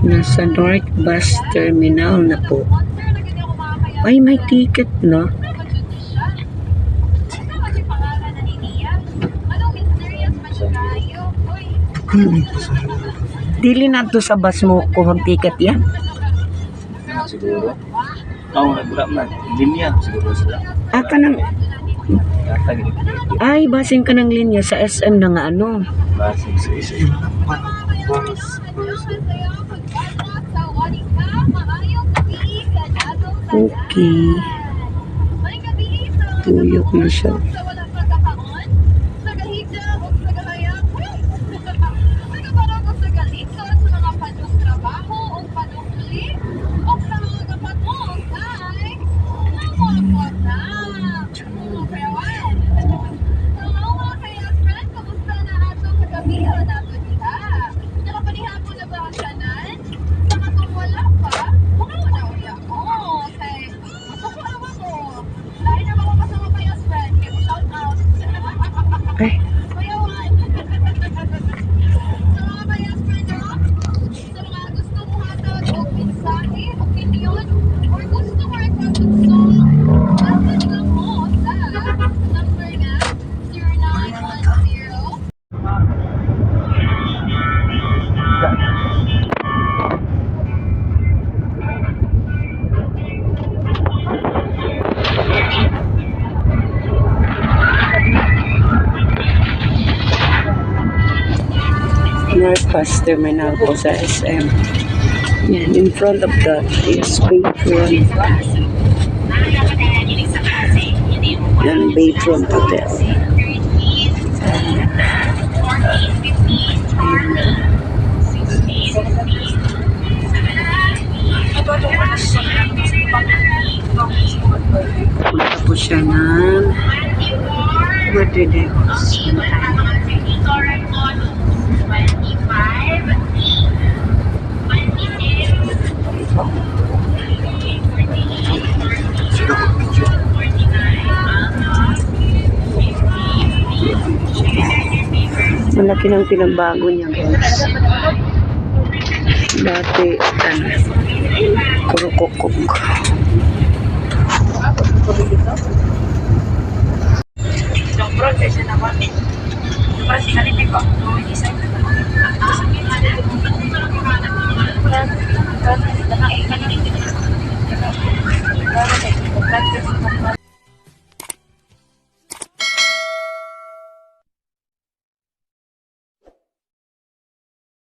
Nasa North Bus Terminal na po. Ay, may ticket na. Dili na to sa bus mo kuhang ticket yan. Siguro. Wala man. Linya siguro sila. Kanang ay, basing ka ng linya sa SM na nga ano. Basing sa SM. Okay. Tuyok na siya. Ay. North Bus Terminal po sa SM. Yan, in front of the Bayfront. Yan, Bayfront Hotel. Punta po siya ng Madridejos. Malaki ng pinagbago niya, guys. Dati, puro kukuk.